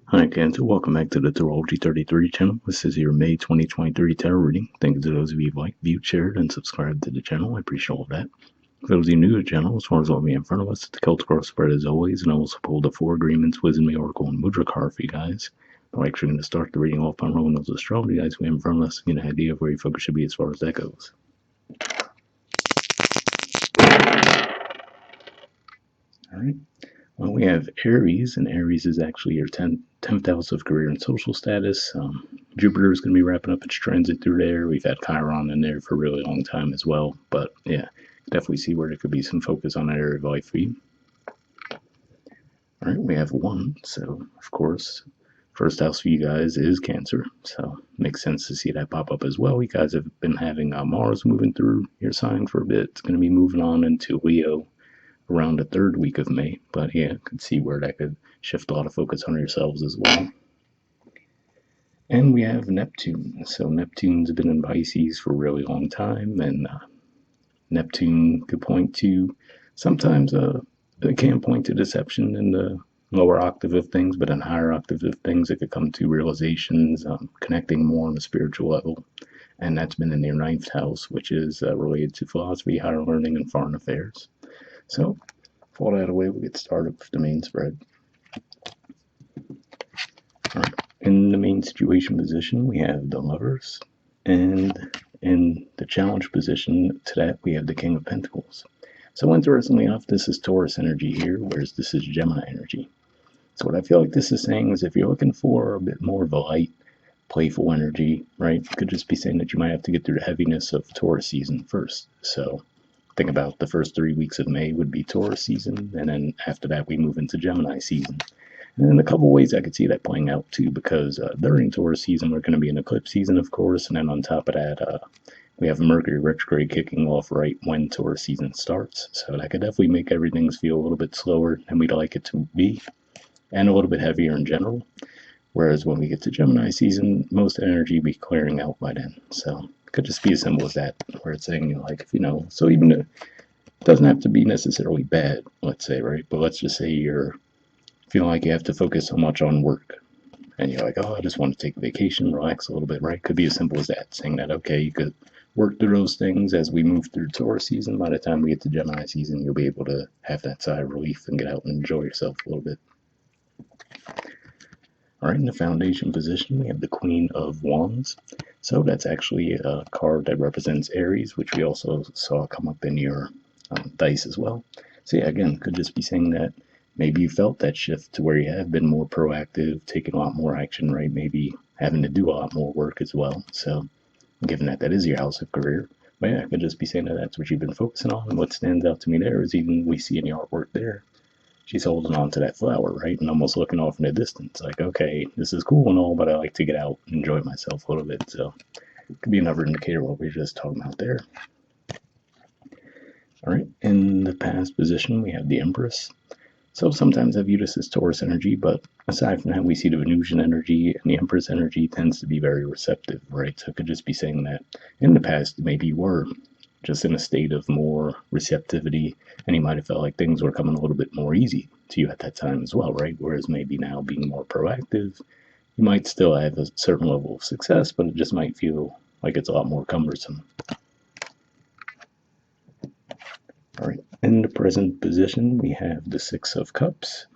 Hi, Cancer. Welcome back to the Astrology 33 channel. This is your May 2023 tarot reading. Thank you to those of you who liked, viewed, shared, and subscribed to the channel. I appreciate all of that. For those of you new to the channel, as far as what we have in front of us, it's the Celtic Cross spread as always, and I also pulled the Four Agreements, Wisdom, the Oracle, and Mudra card for you guys. I'm actually going to start the reading off by rolling those astrology guys we have in front of us to get an idea of where your focus should be as far as that goes. All right. Well, we have Aries, and Aries is actually your 10th house of career and social status. Jupiter is going to be wrapping up its transit through there. We've had Chiron in there for a really long time as well. But yeah, definitely see where there could be some focus on that area of life for you. All right, we have one. So, of course, first house for you guys is Cancer. So, makes sense to see that pop up as well. You guys have been having Mars moving through your sign for a bit. It's going to be moving on into Leo around the third week of May. But yeah, could see where that could shift a lot of focus on yourselves as well. And we have Neptune. So Neptune's been in Pisces for a really long time, and Neptune could point to sometimes it can point to deception in the lower octave of things, but in higher octave of things, it could come to realizations, connecting more on a spiritual level. And that's been in your ninth house, which is related to philosophy, higher learning, and foreign affairs. So, with all that away, we'll get started with the main spread. All right. In the main situation position, we have the Lovers, and in the challenge position to that, we have the King of Pentacles. So interestingly enough, this is Taurus energy here, whereas this is Gemini energy. So what I feel like this is saying is if you're looking for a bit more of a light, playful energy, right, you could just be saying that you might have to get through the heaviness of Taurus season first. So think about the first 3 weeks of May would be Taurus season, and then after that we move into Gemini season. And in a couple ways I could see that playing out too, because during Taurus season we're going to be in eclipse season, of course, and then on top of that we have Mercury retrograde kicking off right when Taurus season starts. So that could definitely make everything feel a little bit slower than we'd like it to be, and a little bit heavier in general. Whereas when we get to Gemini season, most energy will be clearing out by then. So it could just be as simple as that, where it's saying, like, so even it doesn't have to be necessarily bad, let's say, right? But let's just say you're feeling like you have to focus so much on work, and you're like, oh, I just want to take a vacation, relax a little bit, right? Could be as simple as that, saying that, okay, you could work through those things as we move through Taurus season. By the time we get to Gemini season, you'll be able to have that sigh of relief and get out and enjoy yourself a little bit. All right, in the foundation position, we have the Queen of Wands. So that's actually a card that represents Aries, which we also saw come up in your dice as well. So yeah, again, could just be saying that maybe you felt that shift to where you have been more proactive, taking a lot more action, right? Maybe having to do a lot more work as well. So given that that is your house of career, but yeah, I could just be saying that that's what you've been focusing on. And what stands out to me there is even we see in the artwork there, she's holding on to that flower, right? And almost looking off in the distance, like, okay, this is cool and all, but I like to get out and enjoy myself a little bit. So it could be another indicator of what we were just talking about there. All right, in the past position, we have the Empress. So sometimes I view this as Taurus energy, but aside from that, we see the Venusian energy, and the Empress energy tends to be very receptive, right? So it could just be saying that in the past, maybe you were just in a state of more receptivity, and you might have felt like things were coming a little bit more easy to you at that time as well, right? Whereas maybe now being more proactive, you might still have a certain level of success, but it just might feel like it's a lot more cumbersome. All right, in the present position, we have the Six of Cups.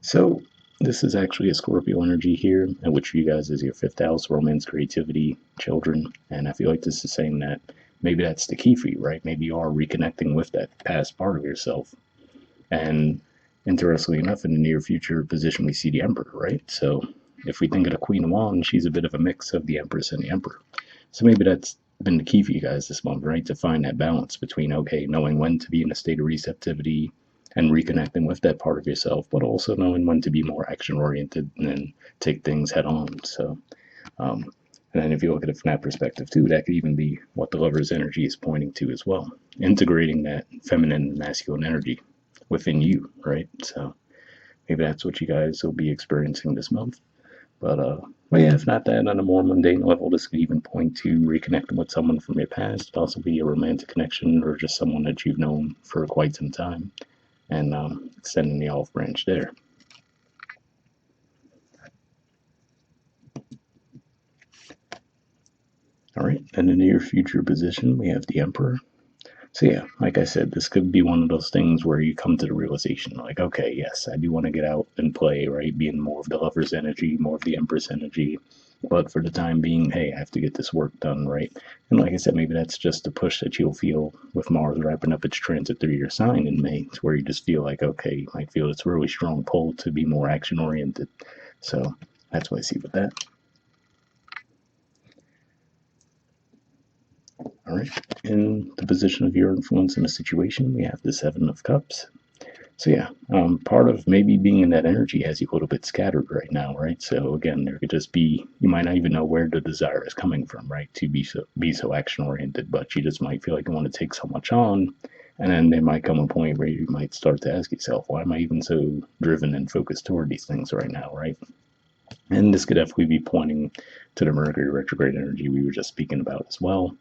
So this is actually a Scorpio energy here, which for you guys is your fifth house, romance, creativity, children. And I feel like this is saying that maybe that's the key for you, right? Maybe you are reconnecting with that past part of yourself. And interestingly enough, in the near future position, we see the Emperor, right? So if we think of the Queen of Wands, she's a bit of a mix of the Empress and the Emperor. So maybe that's been the key for you guys this month, right? To find that balance between, okay, knowing when to be in a state of receptivity and reconnecting with that part of yourself, but also knowing when to be more action oriented and then take things head on. So, and then if you look at it from that perspective too, that could even be what the Lover's energy is pointing to as well, integrating that feminine and masculine energy within you, right? So maybe that's what you guys will be experiencing this month. But yeah, if not that, on a more mundane level, this could even point to reconnecting with someone from your past, possibly a romantic connection or just someone that you've known for quite some time, and extending the olive branch there. All right, in the near future position, we have the Emperor. So yeah, like I said, this could be one of those things where you come to the realization, like, okay, yes, I do want to get out and play, right? Being more of the lover's energy, more of the empress energy. But for the time being, hey, I have to get this work done, right? And like I said, maybe that's just the push that you'll feel with Mars wrapping up its transit through your sign in May, to where you just feel like, okay, you might feel it's a really strong pull to be more action oriented. So that's what I see with that. All right. In the position of your influence in a situation, we have the Seven of Cups. So yeah, part of maybe being in that energy has you a little bit scattered right now, right? So again, there could just be you might not even know where the desire is coming from, right? To be so action oriented, but you just might feel like you want to take so much on, and then there might come a point where you might start to ask yourself, why am I even so driven and focused toward these things right now, right? And this could definitely be pointing to the Mercury retrograde energy we were just speaking about as well.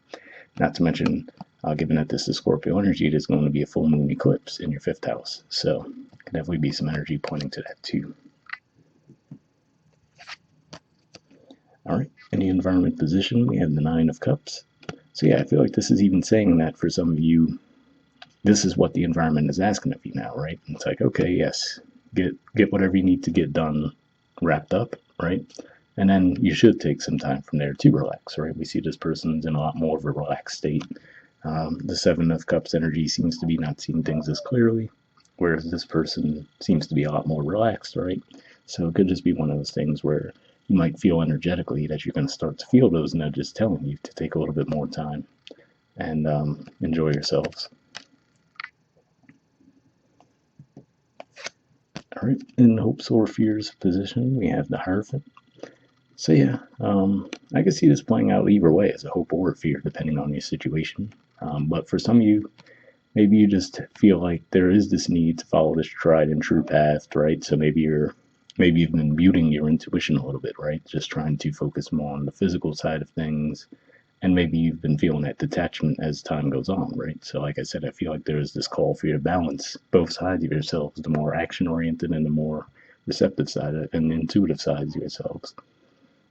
Not to mention, given that this is Scorpio energy, it is going to be a full moon eclipse in your fifth house. So, could definitely be some energy pointing to that too. All right, in the environment position, we have the Nine of Cups. So, yeah, I feel like this is even saying that for some of you, this is what the environment is asking of you now, right? It's like, okay, yes, get whatever you need to get done wrapped up, right? And then you should take some time from there to relax, right? We see this person's in a lot more of a relaxed state. The Seven of Cups energy seems to be not seeing things as clearly, whereas this person seems to be a lot more relaxed, right? So it could just be one of those things where you might feel energetically that you're going to start to feel those nudges telling you to take a little bit more time and enjoy yourselves. All right, in hopes or fears position, we have the Hierophant. So yeah, I can see this playing out either way as a hope or a fear, depending on your situation. But for some of you, maybe you just feel like there is this need to follow this tried and true path, right? So maybe you've been muting your intuition a little bit, right? Just trying to focus more on the physical side of things, and maybe you've been feeling that detachment as time goes on, right? So like I said, I feel like there is this call for you to balance both sides of yourselves, the more action oriented and the more receptive side and intuitive sides of yourselves.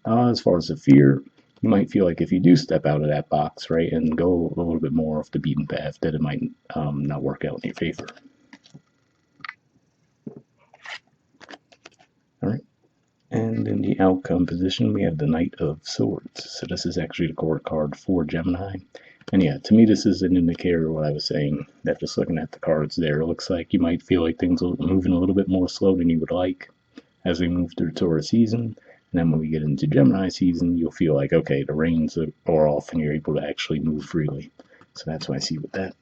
As far as the fear, you might feel like if you do step out of that box, right, and go a little bit more off the beaten path, that it might not work out in your favor. All right. And in the outcome position, we have the Knight of Swords. So this is actually the court card for Gemini. And yeah, to me, this is an indicator of what I was saying, that just looking at the cards there, it looks like you might feel like things are moving a little bit more slow than you would like as we move through Taurus season. And then when we get into Gemini season, you'll feel like, okay, the reins are off and you're able to actually move freely. So that's what I see with that.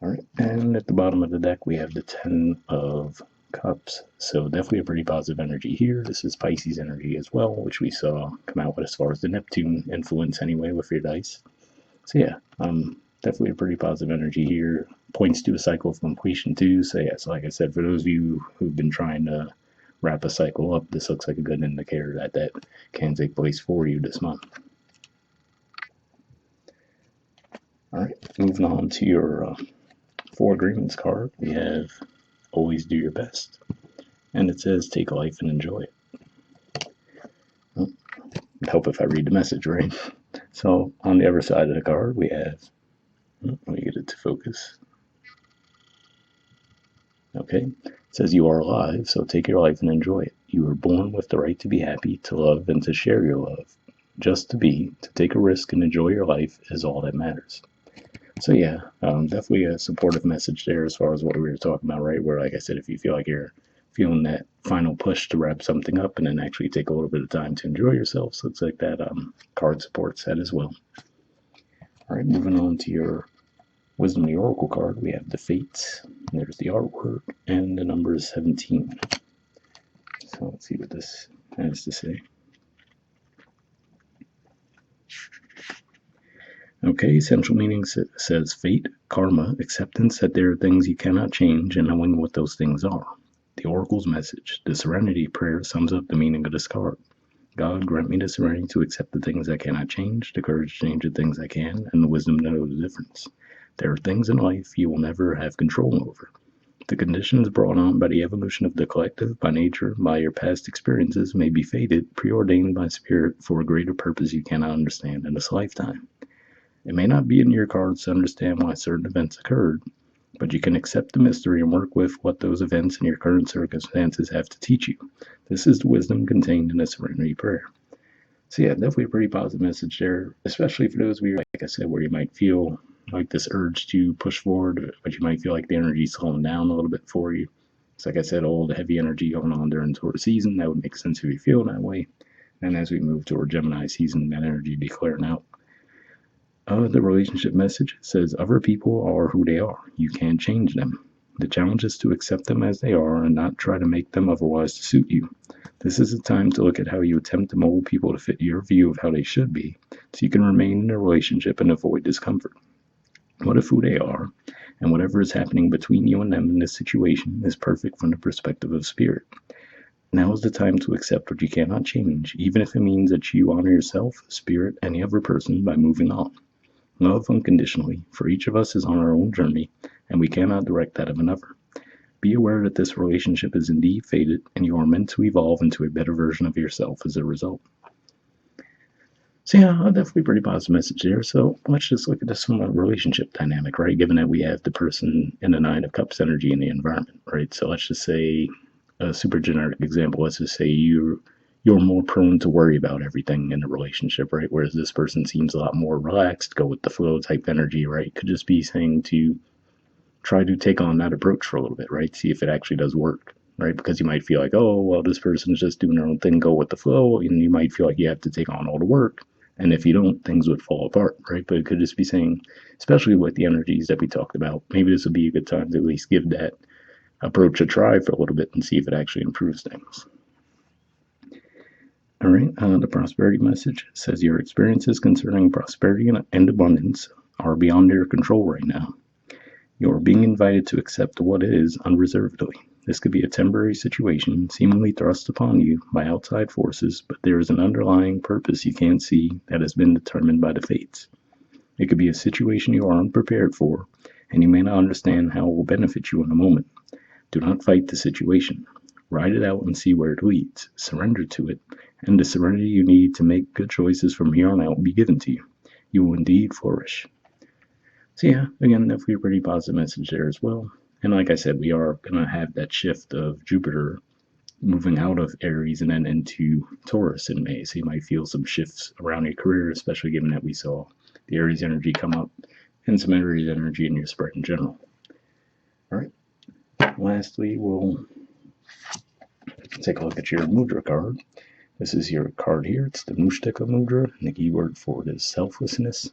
All right, and at the bottom of the deck, we have the Ten of Cups. So definitely a pretty positive energy here. This is Pisces energy as well, which we saw come out with as far as the Neptune influence anyway with your dice. So yeah, definitely a pretty positive energy here. Points to a cycle of completion too. So yeah, so like I said, for those of you who've been trying to wrap a cycle up, this looks like a good indicator that that can take place for you this month. All right, moving on to your Four Agreements card. We have Always Do Your Best, and it says take life and enjoy it. Well, it'd help if I read the message, right? So on the other side of the card, we have, let me get it to focus. Okay, it says you are alive, so take your life and enjoy it. You were born with the right to be happy, to love, and to share your love. Just to be, to take a risk and enjoy your life is all that matters. So yeah, definitely a supportive message there as far as what we were talking about, right? Where, like I said, if you feel like you're feeling that final push to wrap something up and then actually take a little bit of time to enjoy yourself, looks like that card supports that as well. All right, moving on to your Wisdom of the Oracle card, we have the Fates. And there's the artwork, and the number is 17. So let's see what this has to say. Okay, essential meaning says fate, karma, acceptance that there are things you cannot change, and knowing what those things are. The Oracle's message, the Serenity prayer sums up the meaning of this card. God, grant me the serenity to accept the things I cannot change, the courage to change the things I can, and the wisdom to know the difference. There are things in life you will never have control over, The conditions brought on by the evolution of the collective, by nature, by your past experiences may be fated, preordained by spirit for a greater purpose you cannot understand in this lifetime. It may not be in your cards to understand why certain events occurred, but you can accept the mystery and work with what those events and your current circumstances have to teach you. This is the wisdom contained in the Serenity Prayer. So yeah, definitely a pretty positive message there, especially for those of you, like I said, where you might feel like this urge to push forward, but you might feel like the energy is slowing down a little bit for you. So like I said, all the heavy energy going on during Taurus season, that would make sense if you feel that way. And as we move toward Gemini season, that energy be clearing out. The relationship message says other people are who they are. You can't change them. The challenge is to accept them as they are and not try to make them otherwise to suit you. This is a time to look at how you attempt to mold people to fit your view of how they should be, so you can remain in a relationship and avoid discomfort. What if who they are, and whatever is happening between you and them in this situation, is perfect from the perspective of spirit? Now is the time to accept what you cannot change, even if it means that you honor yourself, spirit, and the other person by moving on. Love unconditionally, for each of us is on our own journey, and we cannot direct that of another. Be aware that this relationship is indeed fated, and you are meant to evolve into a better version of yourself as a result. So yeah, definitely pretty positive message there. So let's just look at this from a relationship dynamic, right? Given that we have the person in the Nine of Cups energy in the environment, right? So let's just say a super generic example. Let's just say you're more prone to worry about everything in a relationship, right? Whereas this person seems a lot more relaxed, go with the flow type energy, right? Could just be saying to try to take on that approach for a little bit, right? See if it actually does work, right? Because you might feel like, oh, well, this person's just doing their own thing, go with the flow, and you might feel like you have to take on all the work. And if you don't, things would fall apart, right? But it could just be saying, especially with the energies that we talked about, maybe this would be a good time to at least give that approach a try for a little bit and see if it actually improves things. All right, the prosperity message says your experiences concerning prosperity and abundance are beyond your control right now. You are being invited to accept what is unreservedly. This could be a temporary situation seemingly thrust upon you by outside forces, but there is an underlying purpose you can't see that has been determined by the fates. It could be a situation you are unprepared for, and you may not understand how it will benefit you in the moment. Do not fight the situation. Ride it out and see where it leads. Surrender to it, and the serenity you need to make good choices from here on out will be given to you. You will indeed flourish. So yeah, again, definitely a pretty positive message there as well. And like I said, we are going to have that shift of Jupiter moving out of Aries and then into Taurus in May. So you might feel some shifts around your career, especially given that we saw the Aries energy come up and some Aries energy in your spread in general. All right. Lastly, we'll take a look at your Mudra card. This is your card here. It's the Mushtika Mudra, and the keyword for it is selflessness.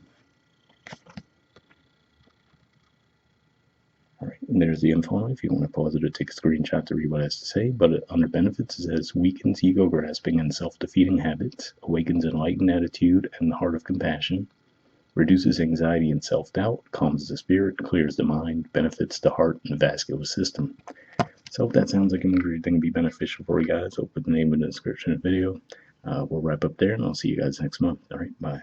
All right, and there's the info if you want to pause it or take a screenshot to read what it has to say. But under benefits, it says weakens ego grasping and self-defeating habits, awakens enlightened attitude and the heart of compassion, reduces anxiety and self-doubt, calms the spirit, clears the mind, benefits the heart and the vascular system. So if that sounds like a movie thing to be beneficial for you guys, I'll put the name in the description of the video. We'll wrap up there, and I'll see you guys next month. All right, bye.